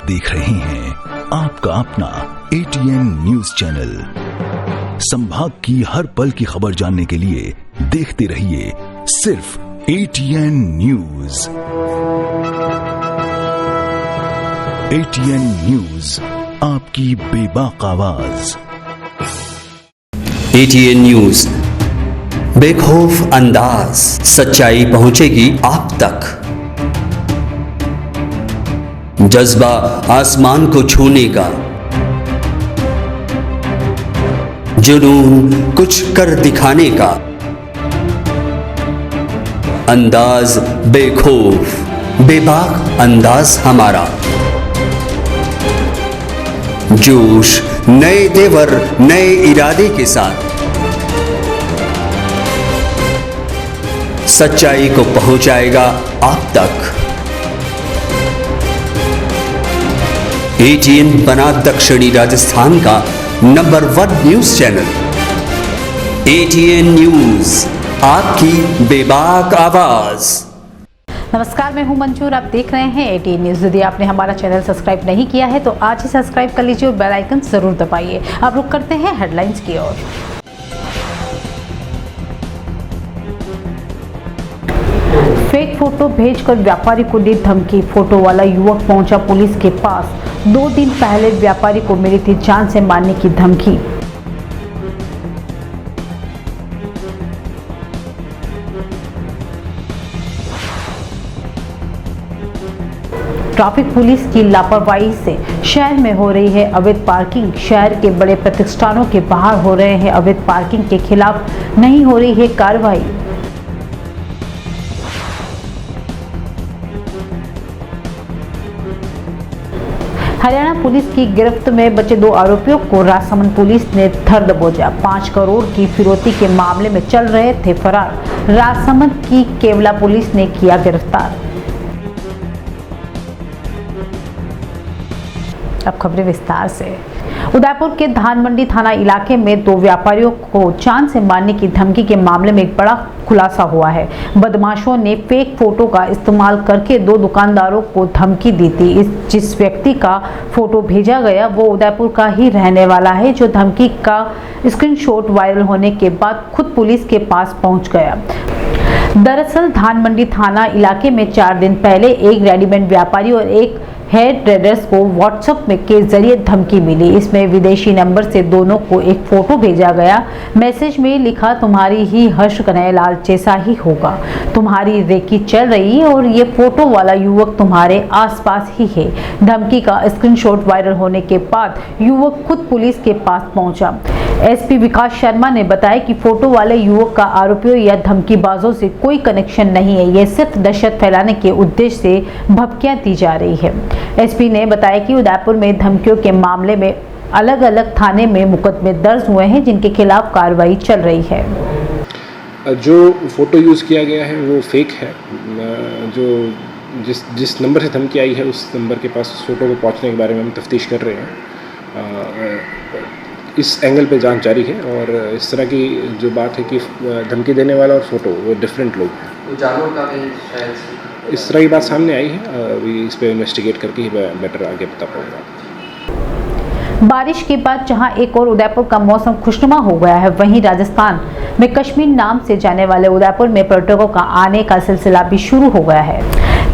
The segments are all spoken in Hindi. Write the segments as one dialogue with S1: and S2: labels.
S1: देख रहे हैं आपका अपना ATN न्यूज चैनल। संभाग की हर पल की खबर जानने के लिए देखते रहिए सिर्फ ATN न्यूज। ATN न्यूज, आपकी बेबाक आवाज।
S2: ATN न्यूज, बेखौफ अंदाज, सच्चाई पहुंचेगी आप तक। जज्बा आसमान को छूने का, जुनून कुछ कर दिखाने का, अंदाज बेखौफ बेबाक अंदाज हमारा। जोश नए तेवर नए इरादे के साथ सच्चाई को पहुंचाएगा आप तक। ATN बना दक्षिणी राजस्थान का number 1 news channel. ATN news, आपकी बेबाक आवाज।
S3: नमस्कार, मैं हूं मंजूर, आप देख रहे हैं ATN न्यूज। यदि आपने हमारा चैनल सब्सक्राइब नहीं किया है तो आज ही सब्सक्राइब कर लीजिए और बेल आइकन जरूर दबाइए। अब रुक करते हैं हेडलाइंस की ओर। फेक फोटो भेजकर व्यापारी को दी धमकी, फोटो वाला युवक पहुंचा पुलिस के पास। 2 दिन पहले व्यापारी को मिली थी जान से मारने की धमकी। ट्रैफिक पुलिस की लापरवाही से शहर में हो रही है अवैध पार्किंग। शहर के बड़े प्रतिष्ठानों के बाहर हो रहे हैं अवैध पार्किंग के खिलाफ नहीं हो रही है कार्रवाई। हरियाणा पुलिस की गिरफ्त में बचे 2 आरोपियों को राजसमंद पुलिस ने धर दबोचा। 5 करोड़ की फिरौती के मामले में चल रहे थे फरार। राजसमंद की केवला पुलिस ने किया गिरफ्तार। अब खबरें विस्तार से। उदयपुर के धान मंडी थाना इलाके में 2 व्यापारियों को जान से मारने की धमकी के मामले में एक बड़ा खुलासा हुआ है। बदमाशों ने फेक फोटो का इस्तेमाल करके 2 दुकानदारों को धमकी दी थी। जिस व्यक्ति का फोटो भेजा गया वो उदयपुर का ही रहने वाला है, जो धमकी का स्क्रीनशॉट वायरल होने के बाद खुद पुलिस के पास पहुंच गया। दरअसल धान मंडी थाना इलाके में 4 दिन पहले एक रेडीमेड व्यापारी और एक हेयर ट्रेडर्स को व्हाट्सएप में के जरिए धमकी मिली। इसमें विदेशी नंबर से दोनों को एक फोटो भेजा गया। मैसेज में लिखा, तुम्हारी ही हर्ष कन्हैयालाल जैसा ही होगा, तुम्हारी रेकी चल रही है और ये फोटो वाला युवक तुम्हारे आसपास ही है। धमकी का स्क्रीनशॉट वायरल होने के बाद युवक खुद पुलिस के पास पहुंचा। SP विकास शर्मा ने बताया कि फोटो वाले युवक का आरोपियों या धमकीबाजों से कोई कनेक्शन नहीं है। ये सिर्फ दहशत फैलाने के उद्देश्य से भभकियां दी जा रही है। SP ने बताया कि उदयपुर में धमकियों के मामले में अलग अलग थाने में मुकदमे दर्ज हुए हैं, जिनके खिलाफ कार्रवाई चल रही है।
S4: जो फोटो यूज़ किया गया है वो फेक है। जो जिस नंबर से धमकी आई है उस नंबर के पास उस फोटो को पहुंचने के बारे में हम तफ्तीश कर रहे हैं। इस एंगल पे जांच जारी है और इस तरह की जो बात है कि धमकी देने वाला और फोटो वो डिफरेंट लोग हैं। जानवर का भी शायद इस तरह की बात सामने आई है। अभी इस पे इन्वेस्टिगेट करके ही बेटर आगे बता पाऊंगा।
S3: बारिश के बाद जहां एक और उदयपुर का मौसम खुशनुमा हो गया है, वहीं राजस्थान में कश्मीर नाम से जाने वाले उदयपुर में पर्यटकों का आने का सिलसिला भी शुरू हो गया है।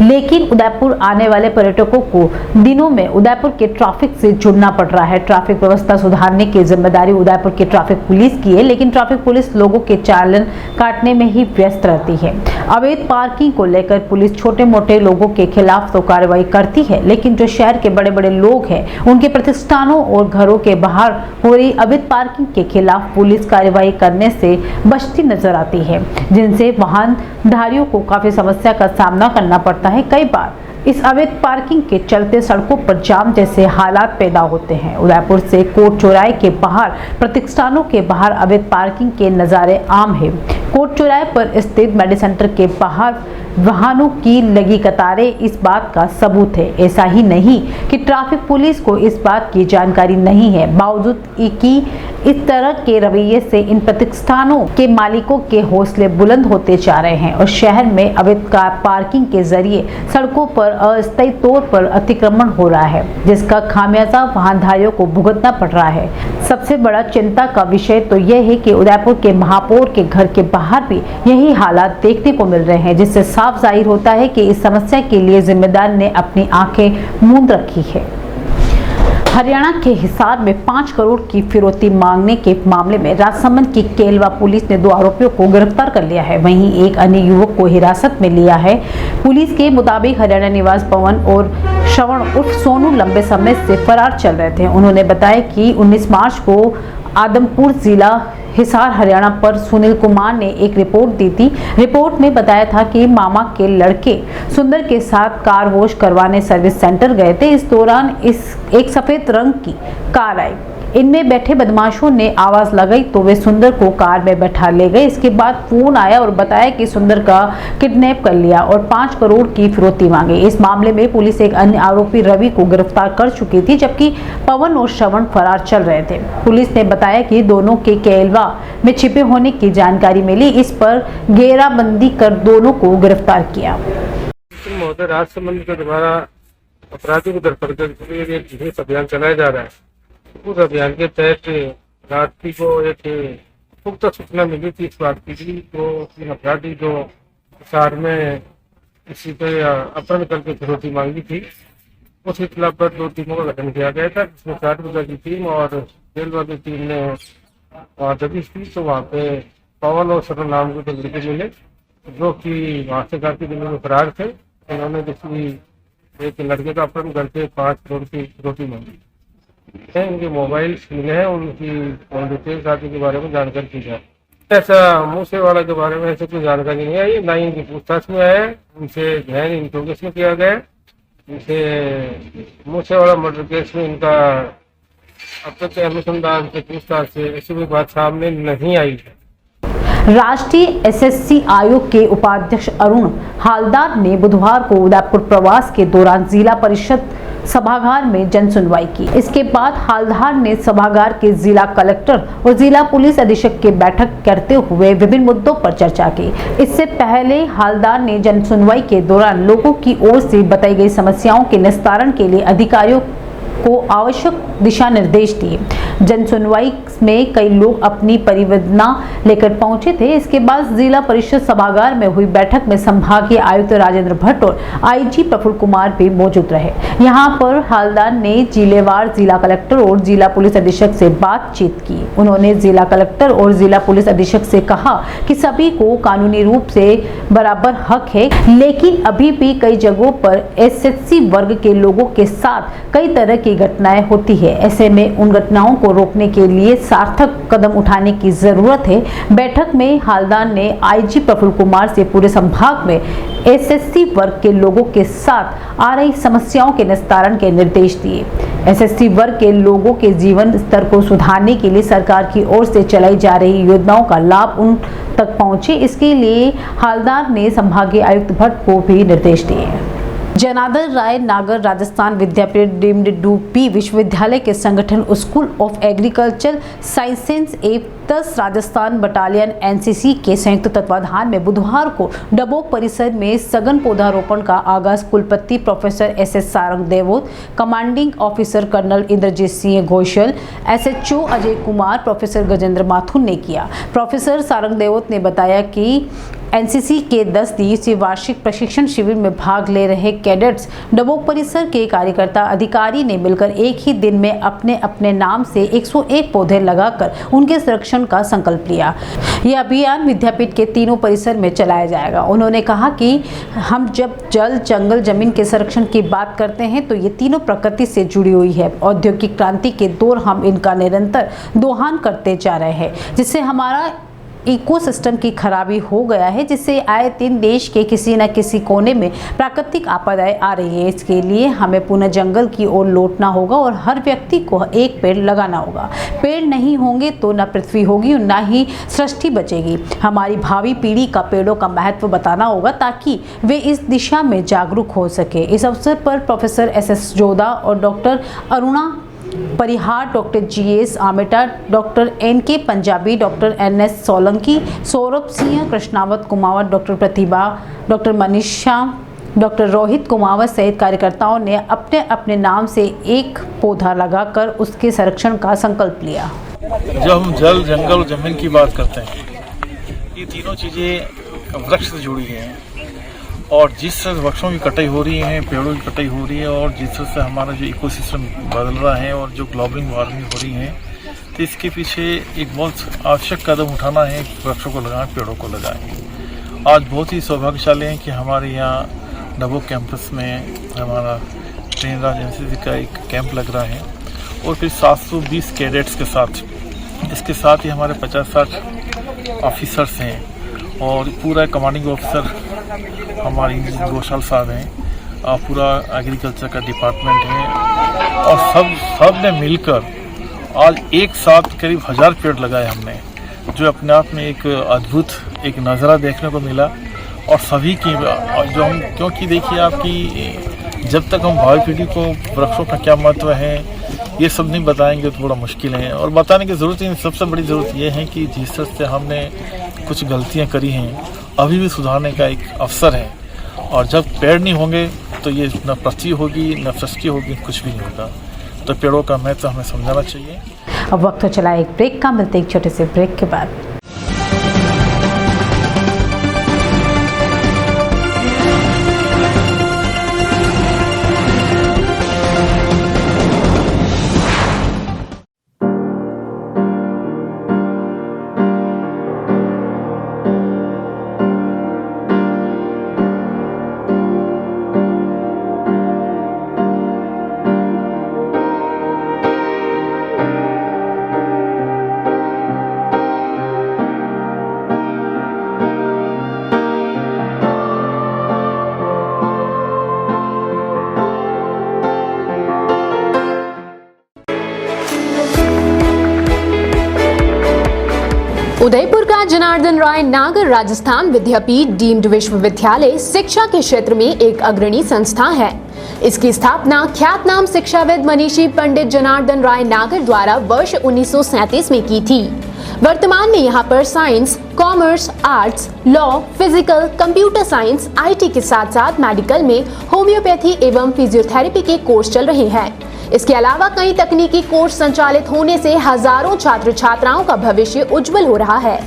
S3: लेकिन उदयपुर आने वाले पर्यटकों को दिनों में उदयपुर के ट्रैफिक से जुड़ना पड़ रहा है। ट्रैफिक व्यवस्था सुधारने की जिम्मेदारी उदयपुर की ट्रैफिक पुलिस की है, लेकिन ट्रैफिक पुलिस लोगों के चालान काटने में ही व्यस्त रहती है। अवैध पार्किंग को लेकर पुलिस छोटे मोटे लोगों के खिलाफ तो कार्रवाई करती है, लेकिन जो शहर के बड़े बड़े लोग हैं उनके प्रतिष्ठानों और घरों के बाहर हो रही अवैध पार्किंग के खिलाफ पुलिस कार्रवाई करने से बचती नजर आती है, जिनसे वाहनधारियों को काफी समस्या का सामना करना पड़ता है। कई बार इस अवैध पार्किंग के चलते सड़कों पर जाम जैसे हालात पैदा होते हैं। उदयपुर से कोट चौराहे के बाहर प्रतिष्ठानों के बाहर अवैध पार्किंग के नज़ारे आम है। कोट चौराहे पर स्थित मेडिसेंटर के बाहर वाहनों की लगी कतारें इस बात का सबूत है। ऐसा ही नहीं कि ट्रैफिक पुलिस को इस बात की जानकारी नहीं है, बावजूद कि इस तरह के रवैये से इन प्रतिष्ठानों के मालिकों के हौसले बुलंद होते जा रहे हैं और शहर में अवैध कार पार्किंग के जरिए सड़कों पर अस्थायी तौर पर अतिक्रमण हो रहा है, जिसका खामियाजा वाहनधारियों को भुगतना पड़ रहा है। सबसे बड़ा चिंता का विषय तो यह है कि उदयपुर के महापौर के घर के बाहर भी यही हालात देखने को मिल रहे हैं, जिससे साफ जाहिर होता है कि इस समस्या के लिए जिम्मेदार ने अपनी आंखें मूंद रखी है। हरियाणा के हिसार में 5 करोड़ की फिरौती मांगने के मामले में राजसमंद की केलवा पुलिस ने 2 आरोपियों को गिरफ्तार कर लिया है। वहीं एक अन्य युवक को हिरासत में लिया है। पुलिस के मुताबिक हरियाणा निवास पवन और श्रवण उर्फ सोनू लंबे समय से फरार चल रहे थे। उन्होंने बताया कि 19 मार्च को आदमपुर जिला हिसार हरियाणा पर सुनील कुमार ने एक रिपोर्ट दी थी। रिपोर्ट में बताया था कि मामा के लड़के सुंदर के साथ कार वॉश करवाने सर्विस सेंटर गए थे। इस दौरान एक सफेद रंग की कार आई। इनमें बैठे बदमाशों ने आवाज लगाई तो वे सुंदर को कार में बैठा ले गए। इसके बाद फोन आया और बताया कि सुंदर का किडनैप कर लिया और 5 करोड़ की फिरौती मांगी। इस मामले में पुलिस एक अन्य आरोपी रवि को गिरफ्तार कर चुकी थी, जबकि पवन और श्रवण फरार चल रहे थे। पुलिस ने बताया कि दोनों के केलवा में छिपे होने की जानकारी मिली। इस पर घेराबंदी कर दोनों को गिरफ्तार किया।
S5: राजसमंद के द्वारा अपराधियों को धरपकड़ के लिए एक विशेष अभियान चलाया जा रहा है। उस अभियान के तहत रात्रि को एक पुख्ता सूचना मिली थी इस बात की तो इन अपराधी जो हिसार में किसी पे अपहरण करके फिरौती मांगी थी, उसके खिलाफ 2 टीमों का गठन किया गया था, जिसमें 60 बजे की टीम और रेलवे की टीम ने दबिश की। तो वहाँ पे पवन और सरन नाम के 2 लड़के मिले जो कि वहाँ से काफी दिनों में फरार थे। उन्होंने किसी एक लड़के का अपहरण करके 5 करोड़ की फिरौती मांगी है। उनके मोबाइल मिले हैं, उनकी डिटेल्स आदि के बारे में जानकारी की जाए। ऐसा मूसेवाला के बारे में ऐसे कोई जानकारी नहीं आई, ना ही इनकी पूछताछ में आया। उनसे गहन इंट्रोगेशन किया गया। इनसे मूसेवाला मर्डर केस में इनका अब तक के अनुसंधान से पूछताछ से ऐसी कोई बात सामने नहीं आई है।
S3: राष्ट्रीय एसएससी आयोग के उपाध्यक्ष अरुण हालदार ने बुधवार को उदयपुर प्रवास के दौरान जिला परिषद सभागार में जन सुनवाई की। इसके बाद हालदार ने सभागार के जिला कलेक्टर और जिला पुलिस अधीक्षक की बैठक करते हुए विभिन्न मुद्दों पर चर्चा की। इससे पहले हालदार ने जन सुनवाई के दौरान लोगों की ओर से बताई गई समस्याओं के निस्तारण के लिए अधिकारियों को आवश्यक दिशा निर्देश दिए। जन सुनवाई में कई लोग अपनी परिवेदना लेकर पहुंचे थे। इसके बाद जिला परिषद सभागार में हुई बैठक में संभागीय आयुक्त राजेंद्र भट्ट और आईजी प्रफुल्ल कुमार भी मौजूद रहे। यहां पर हालदार ने जिलेवार जिला कलेक्टर और जिला पुलिस अधीक्षक से बातचीत की। उन्होंने जिला कलेक्टर और जिला पुलिस अधीक्षक से कहा कि सभी को कानूनी रूप से बराबर हक है, लेकिन अभी भी कई जगहों पर एसएससी वर्ग के लोगों के साथ कई तरह की घटनाएं होती है। ऐसे में उन घटनाओं को रोकने के लिए सार्थक कदम उठाने की जरूरत है। बैठक में हालदार ने आईजी प्रफुल्ल कुमार से पूरे संभाग में एसएससी वर्ग के लोगों के साथ आ रही समस्याओं के निस्तारण के निर्देश दिए। एसएससी वर्ग के लोगों के जीवन स्तर को सुधारने के लिए सरकार की ओर से चलाई जा रही योजनाओं का लाभ उन तक पहुंचे, इसके लिए हालदार ने संभागीय आयुक्त भट्ट को भी निर्देश दिए। जनार्दन राय नागर राजस्थान विद्यापीठ डीम्ड डूपी विश्वविद्यालय के संगठन स्कूल ऑफ एग्रीकल्चर साइंसेस एवं 10 राजस्थान बटालियन एनसीसी के संयुक्त तत्वाधान में बुधवार को डबोक परिसर में सघन पौधारोपण का आगाज कुलपति professor SS Sarang Devot, commanding officer colonel Inderjit Singh Ghoshal, SHO Ajay Kumar, professor Gajendra Mathur ने किया। प्रोफेसर सारंग देवोत ने बताया कि एनसीसी के 10 दिवसीय वार्षिक प्रशिक्षण शिविर में भाग ले रहे कैडेट्स डबोक परिसर के कार्यकर्ता अधिकारी ने मिलकर एक ही दिन में अपने अपने नाम से 101 पौधे लगाकर उनके संरक्षण का संकल्प लिया। यह अभियान विद्यापीठ के तीनों परिसर में चलाया जाएगा। उन्होंने कहा कि हम जब जल, जंगल, जमीन के संरक्षण की बात करते हैं तो ये तीनों प्रकृति से जुड़ी हुई है। औद्योगिक क्रांति के दौर हम इनका निरंतर दोहन करते जा रहे हैं, जिससे हमारा इकोसिस्टम की खराबी हो गया है, जिससे आए दिन देश के किसी न किसी कोने में प्राकृतिक आपदाएं आ रही है। इसके लिए हमें पुनः जंगल की ओर लौटना होगा और हर व्यक्ति को एक पेड़ लगाना होगा। पेड़ नहीं होंगे तो न पृथ्वी होगी और न ही सृष्टि बचेगी। हमारी भावी पीढ़ी का पेड़ों का महत्व बताना होगा ताकि वे इस दिशा में जागरूक हो सके। इस अवसर पर प्रोफेसर एसएस जोधा और doctor Aruna Parihar, doctor GS Ameta, doctor NK Punjabi, doctor NS Solanki, Saurabh Singh, Krishnawat Kumawat, doctor Pratibha, doctor Manisha, doctor Rohit Kumawat सहित कार्यकर्ताओं ने अपने अपने नाम से एक पौधा लगाकर उसके संरक्षण का संकल्प लिया।
S6: जब हम जल, जंगल और जमीन की बात करते हैं, ये तीनों चीज़ें वृक्ष से जुड़ी हैं और जिस वृक्षों की कटाई हो रही है, पेड़ों की कटाई हो रही है और जिससे हमारा जो इकोसिस्टम बदल रहा है और जो ग्लोबल वार्मिंग हो रही है, तो इसके पीछे एक बहुत आवश्यक कदम उठाना है। वृक्षों को लगाएं, पेड़ों को लगाएं। आज बहुत ही सौभाग्यशाली है कि हमारे यहाँ डबो कैंपस में हमारा ट्रेन राज एनसीसी का एक कैंप लग रहा है और फिर 720 कैडेट्स के साथ, इसके साथ ही हमारे 50-60 ऑफिसर्स हैं और पूरा कमांडिंग ऑफिसर हमारे घोषाल साहब हैं, पूरा एग्रीकल्चर का डिपार्टमेंट है और सब ने मिलकर आज एक साथ करीब 1000 पेड़ लगाए हमने, जो अपने आप में एक अद्भुत एक नज़ारा देखने को मिला। और सभी की जो हम, क्योंकि देखिए आपकी जब तक हम भावी पीढ़ी को वृक्षों का क्या महत्व है ये सब नहीं बताएंगे तो थोड़ा मुश्किल है और बताने की ज़रूरत नहीं। सबसे बड़ी ज़रूरत ये है कि जिस तरह से हमने कुछ गलतियां करी हैं अभी भी सुधारने का एक अवसर है और जब पेड़ नहीं होंगे तो ये न पृथ्वी होगी न सृष्टि होगी, कुछ भी नहीं होगा। तो पेड़ों का महत्व हमें समझाना चाहिए।
S3: अब वक्त हो चला एक ब्रेक का, मिलते एक छोटे से ब्रेक के बाद।
S7: उदयपुर का जनार्दन राय नागर राजस्थान विद्यापीठ डीम्ड विश्वविद्यालय शिक्षा के क्षेत्र में एक अग्रणी संस्था है। इसकी स्थापना ख्यातनाम शिक्षाविद मनीषी पंडित जनार्दन राय नागर द्वारा वर्ष 1937 में की थी। वर्तमान में यहाँ पर science, commerce, arts, law, physical, computer science, IT के साथ साथ मेडिकल में होम्योपैथी एवं फिजियोथेरेपी के कोर्स चल रहे हैं। इसके अलावा कई तकनीकी कोर्स संचालित होने से हजारों छात्र छात्राओं का भविष्य उज्जवल हो रहा है।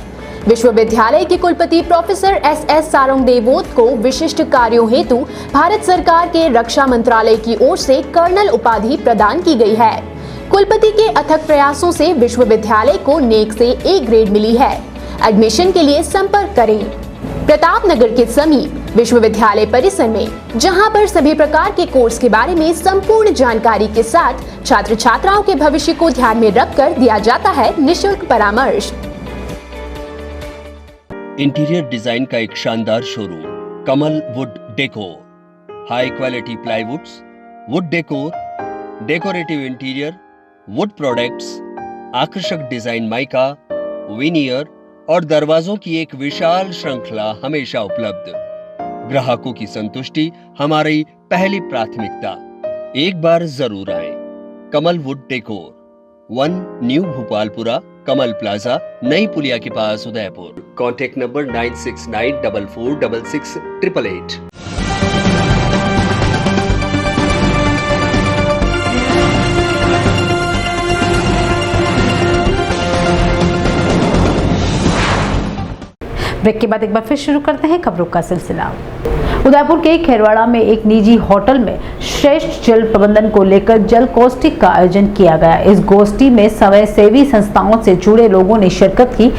S7: विश्वविद्यालय के कुलपति प्रोफेसर SS सारंगदेवोत को विशिष्ट कार्यों हेतु भारत सरकार के रक्षा मंत्रालय की ओर से कर्नल उपाधि प्रदान की गई है। कुलपति के अथक प्रयासों से विश्वविद्यालय को नेक से A ग्रेड मिली है। एडमिशन के लिए संपर्क करें प्रतापनगर के समीप विश्वविद्यालय परिसर में, जहां पर सभी प्रकार के कोर्स के बारे में संपूर्ण जानकारी के साथ छात्र छात्राओं के भविष्य को ध्यान में रखकर दिया जाता है निःशुल्क परामर्श।
S8: इंटीरियर डिजाइन का एक शानदार showroom Kamal wood decor, high quality प्लाईवुड्स, would decor, decorative interior, would products, आकर्षक डिजाइन माइका, विनियर और दरवाजों की एक विशाल श्रृंखला हमेशा उपलब्ध। ग्राहकों की संतुष्टि हमारी पहली प्राथमिकता। एक बार जरूर आएं। Kamal wood decor, 1 new Bhopalpura, Kamal plaza, नई पुलिया के पास, उदयपुर। Contact number 9694466888।
S3: ब्रेक के बाद एक बार फिर शुरू करते हैं खबरों का सिलसिला। उदयपुर के खेरवाड़ा में एक निजी होटल में श्रेष्ठ जल प्रबंधन को लेकर जल गोष्ठी का आयोजन किया गया। इस गोष्ठी में स्वयंसेवी संस्थाओं से जुड़े लोगों ने शिरकत की।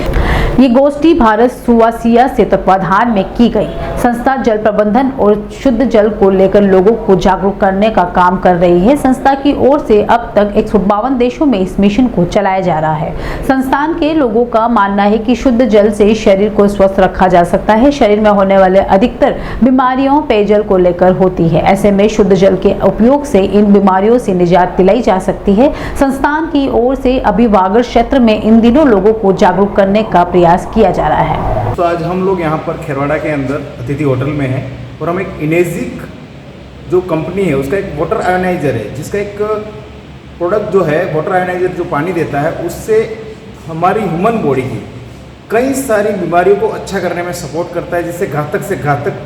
S3: ये गोष्ठी भारत सुवासिया से तत्वाधान में की गई। संस्था जल प्रबंधन और शुद्ध जल को लेकर लोगों को जागरूक करने का काम कर रही है। संस्था की ओर से अब तक 152 देशों में इस मिशन को चलाया जा रहा है। संस्थान के लोगों का मानना है कि शुद्ध जल से शरीर को स्वस्थ रखा जा सकता है। शरीर में होने वाले अधिकतर बीमारियों पेयजल को लेकर होती है। ऐसे में शुद्ध जल के उपयोग से इन बीमारियों से निजात दिलाई जा सकती है। संस्थान की ओर से अभी वागड़ क्षेत्र में इन दिनों लोगों को जागरूक करने का प्रयास किया जा रहा है।
S9: तो आज हम लोग यहाँ पर खेरवाड़ा के अंदर अतिथि होटल में हैं और हम एक इनेजिक जो कंपनी है उसका एक वाटर आयोनाइजर है जिसका एक प्रोडक्ट जो है वाटर आयनाइजर जो पानी देता है उससे हमारी ह्यूमन बॉडी की कई सारी बीमारियों को अच्छा करने में सपोर्ट करता है, जिससे घातक से घातक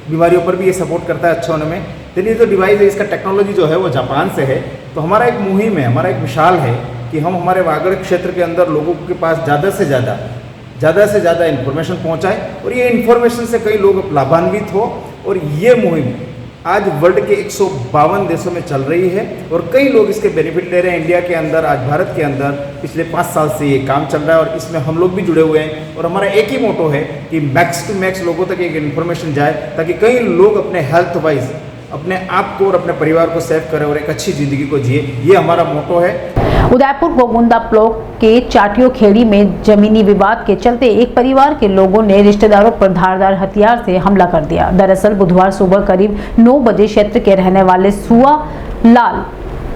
S9: बीमारियों पर भी ये सपोर्ट करता है अच्छा होने में। लेकिन ये जो डिवाइस है इसका टेक्नोलॉजी जो है वो जापान से है। तो हमारा एक मुहिम है, हमारा एक मिसाल है कि हम हमारे वागड़ क्षेत्र के अंदर लोगों के पास ज़्यादा से ज़्यादा इन्फॉर्मेशन पहुंचाएं और ये इन्फॉर्मेशन से कई लोग लाभान्वित हो। और ये मुहिम आज वर्ल्ड के 152 देशों में चल रही है और कई लोग इसके बेनिफिट ले रहे हैं। इंडिया के अंदर, आज भारत के अंदर पिछले 5 साल से ये काम चल रहा है और इसमें हम लोग भी जुड़े हुए हैं। और हमारा एक ही मोटो है कि मैक्स टू मैक्स लोगों तक एक इन्फॉर्मेशन जाए ताकि कई लोग अपने हेल्थ वाइज अपने आप को और अपने परिवार को सेव करें और एक अच्छी ज़िंदगी को जिए। ये हमारा मोटो है।
S3: उदयपुर गोगुंदा ब्लॉक के चाटियो खेड़ी में जमीनी विवाद के चलते एक परिवार के लोगों ने रिश्तेदारों पर धारदार हथियार से हमला कर दिया। दरअसल बुधवार सुबह करीब 9 बजे क्षेत्र के रहने वाले सुआ लाल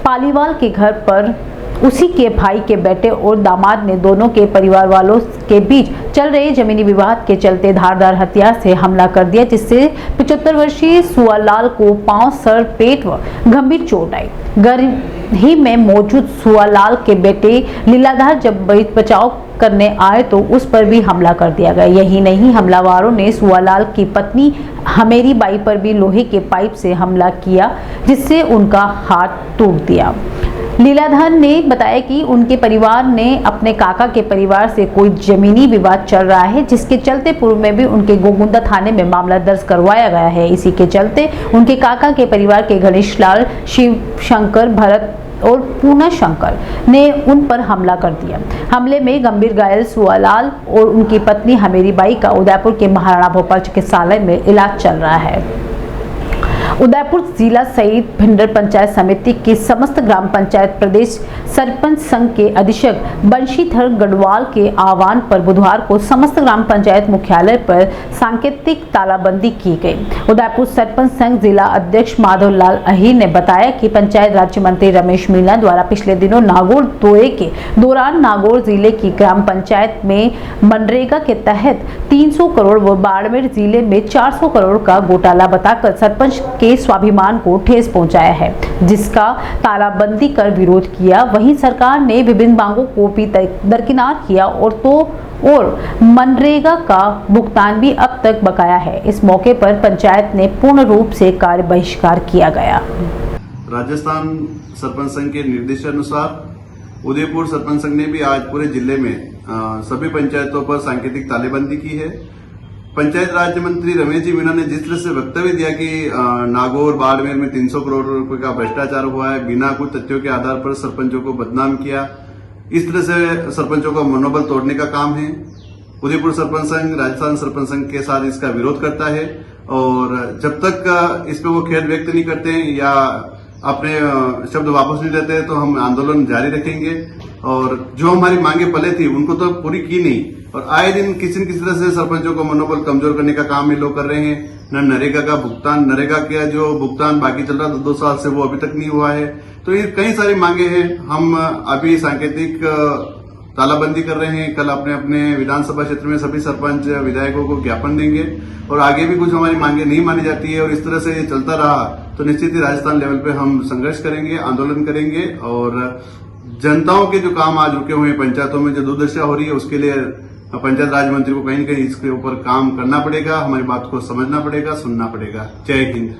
S3: पालीवाल के घर पर उसी के भाई के बेटे और दामाद ने दोनों के परिवार वालों के बीच चल रहे जमीनी विवाद के चलते धारदार हथियार से हमला कर दिया, जिससे 75 वर्षीय सुआलाल को पांव, सर, पेट व गंभीर चोट आई। घर ही में मौजूद सुआलाल के बेटे लीलाधर जब बचाव करने आए तो उस पर भी हमला कर दिया गया। यही नहीं, हमलावरों ने सुआलाल की पत्नी हमेरी बाई पर भी लोहे के पाइप से हमला किया, जिससे उनका हाथ टूट दिया। लीलाधर ने बताया कि उनके परिवार ने अपने काका के परिवार से कोई जमीनी विवाद चल रहा है, जिसके चलते पूर्व में भी उनके गोगुंदा थाने में मामला दर्ज करवाया गया है। इसी के चलते उनके काका के परिवार के गणेश लाल, शिव शंकर, भरत और पूना शंकर ने उन पर हमला कर दिया। हमले में गंभीर घायल सुआलाल और उनकी पत्नी हमेरी बाई का उदयपुर के महाराणा भोपाल चिकित्सालय में इलाज चल रहा है। उदयपुर जिला सहित भिंडर पंचायत समिति की समस्त ग्राम पंचायत प्रदेश सरपंच संघ के अधीक्षक बंशीधर गढ़वाल के आह्वान पर बुधवार को समस्त ग्राम पंचायत मुख्यालय पर सांकेतिक तालाबंदी की गई। उदयपुर सरपंच संघ जिला अध्यक्ष माधवलाल अहीर ने बताया कि पंचायत राज्य मंत्री रमेश मीणा द्वारा पिछले दिनों नागौर दौरे के दौरान नागौर जिले की ग्राम पंचायत में मनरेगा के तहत 300 करोड़ व बाड़मेर जिले में 400 करोड़ का घोटाला बताकर सरपंच के स्वाभिमान को ठेस पहुंचाया है, जिसका तालाबंदी कर विरोध किया। वहीं सरकार ने विभिन्न मांगों को भी दरकिनार किया और मनरेगा का भुगतान भी अब तक बकाया है। इस मौके पर पंचायत ने पूर्ण रूप से कार्य बहिष्कार किया गया।
S10: राजस्थान सरपंच संघ के निर्देशानुसार उदयपुर सरपंच संघ ने भी आज पूरे जिले में सभी पंचायतों पर सांकेतिक तालाबंदी की है। पंचायत राज्य मंत्री रमेश जी मीणा ने जिस तरह से वक्तव्य दिया कि नागौर बाड़मेर में 300 करोड़ रुपए का भ्रष्टाचार हुआ है, बिना कुछ तथ्यों के आधार पर सरपंचों को बदनाम किया, इस तरह से सरपंचों का मनोबल तोड़ने का काम है। उदयपुर सरपंच संघ राजस्थान सरपंच संघ के साथ इसका विरोध करता है और जब तक इस पर वो खेद व्यक्त नहीं करते हैं या अपने शब्द वापस नहीं लेते तो हम आंदोलन जारी रखेंगे। और जो हमारी मांगे पहले थी उनको तो पूरी की नहीं और आए दिन किसी न किसी तरह से सरपंचों को मनोबल कमजोर करने का काम ये लोग कर रहे हैं। न नरेगा का भुगतान, नरेगा का जो भुगतान बाकी चल रहा था 2 साल से वो अभी तक नहीं हुआ है। तो ये कई सारी मांगे हैं। हम अभी सांकेतिक तालाबंदी कर रहे हैं। कल अपने अपने विधानसभा क्षेत्र में सभी सरपंच विधायकों को ज्ञापन देंगे और आगे भी कुछ हमारी मांगे नहीं मानी जाती है और इस तरह से ये चलता रहा तो निश्चित ही राजस्थान लेवल पे हम संघर्ष करेंगे, आंदोलन करेंगे और जनताओं के जो काम आज रुके हुए हैं पंचायतों में जो दुर्दशा हो रही है उसके लिए पंचायत राज मंत्री को कहीं न कहीं इसके ऊपर काम करना पड़ेगा, हमारी बात को समझना पड़ेगा, सुनना पड़ेगा। जय हिंद।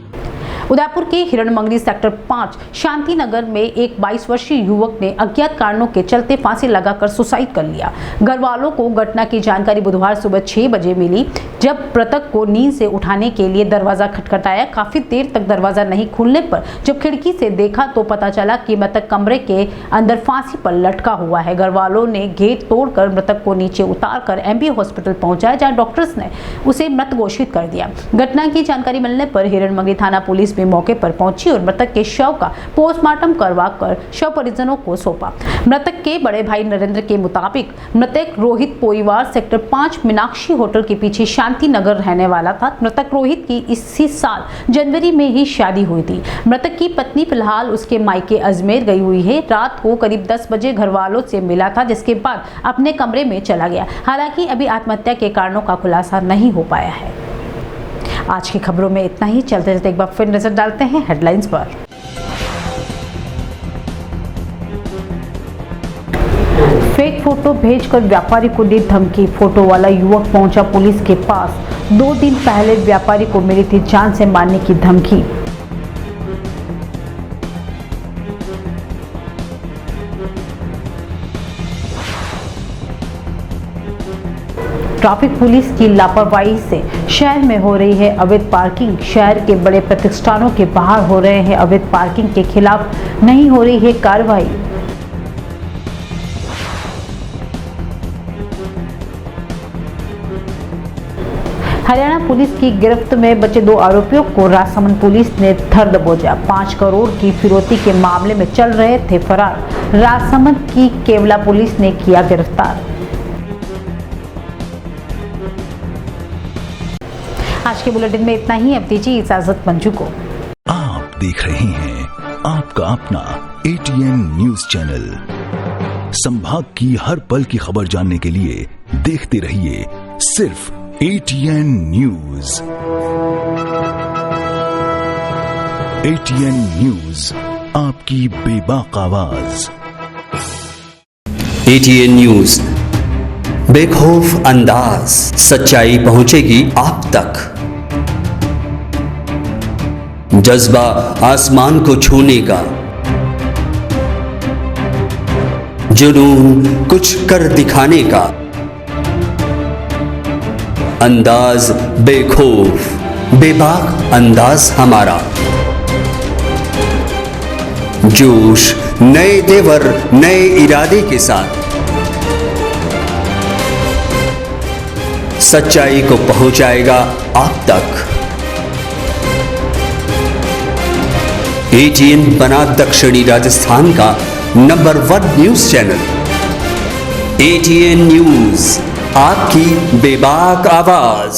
S3: उदयपुर के हिरणमंगरी सेक्टर 5 शांति नगर में एक 22 वर्षीय युवक ने अज्ञात कारणों के चलते फांसी लगाकर सुसाइड कर लिया। घर वालों को घटना की जानकारी बुधवार सुबह 6 बजे मिली, जब मृतक को नींद से उठाने के लिए दरवाजा खटखटाया। काफी देर तक दरवाजा नहीं खुलने पर जब खिड़की से देखा तो पता चला कि मृतक कमरे के अंदर फांसी पर लटका हुआ है। घर वालों ने गेट तोड़कर मृतक को नीचे उतारकर एमबी हॉस्पिटल पहुंचाया, जहां डॉक्टर्स ने उसे मृत घोषित कर दिया। घटना की जानकारी मिलने पर हिरणमंगरी थाना पुलिस भी मौके पर पहुंची और मृतक के शव का पोस्टमार्टम करवाकर शव परिजनों को सौंपा। मृतक के बड़े भाई नरेंद्र के मुताबिक मृतक रोहित पोईवार सेक्टर 5 मीनाक्षी होटल के पीछे शांति नगर रहने वाला था। मृतक रोहित की इसी साल जनवरी में ही शादी हुई थी। मृतक की पत्नी फिलहाल उसके मायके अजमेर गई हुई है। रात को करीब 10 बजे घर वालों से मिला था, जिसके बाद अपने कमरे में चला गया। हालांकि अभी आत्महत्या के कारणों का खुलासा नहीं हो पाया है। आज की खबरों में इतना ही। चलते चलते एक बार फिर नजर डालते हैं हेडलाइंस पर। फेक फोटो भेजकर व्यापारी को दी धमकी। फोटो वाला युवक पहुंचा पुलिस के पास। 2 दिन पहले व्यापारी को मिली थी जान से मारने की धमकी। ट्रैफिक पुलिस की लापरवाही से शहर में हो रही है अवैध पार्किंग। शहर के बड़े प्रतिष्ठानों के बाहर हो रहे हैं अवैध पार्किंग के खिलाफ नहीं हो रही है कार्रवाई। हरियाणा पुलिस की गिरफ्त में बचे 2 आरोपियों को राजसमंद पुलिस ने धर दबोचा। 5 करोड़ की फिरौती के मामले में चल रहे थे फरार। राजसमंद की केवला पुलिस ने किया गिरफ्तार। आज के बुलेटिन में इतना ही। अब दीजिए इजाजत मंजू को।
S1: आप देख रहे हैं आपका अपना ATN न्यूज चैनल। संभाग की हर पल की खबर जानने के लिए देखते रहिए सिर्फ ATN न्यूज। ATN न्यूज, आपकी बेबाक आवाज।
S2: ATN न्यूज, बेखौफ अंदाज, सच्चाई पहुंचेगी आप तक। जज्बा आसमान को छूने का, जुनून कुछ कर दिखाने का, अंदाज बेखौफ, बेबाक अंदाज हमारा। जोश नए तेवर, नए इरादे के साथ सच्चाई को पहुंचाएगा आप तक। ATN बना दक्षिणी राजस्थान का number 1 news channel. ATN news, आपकी बेबाक आवाज।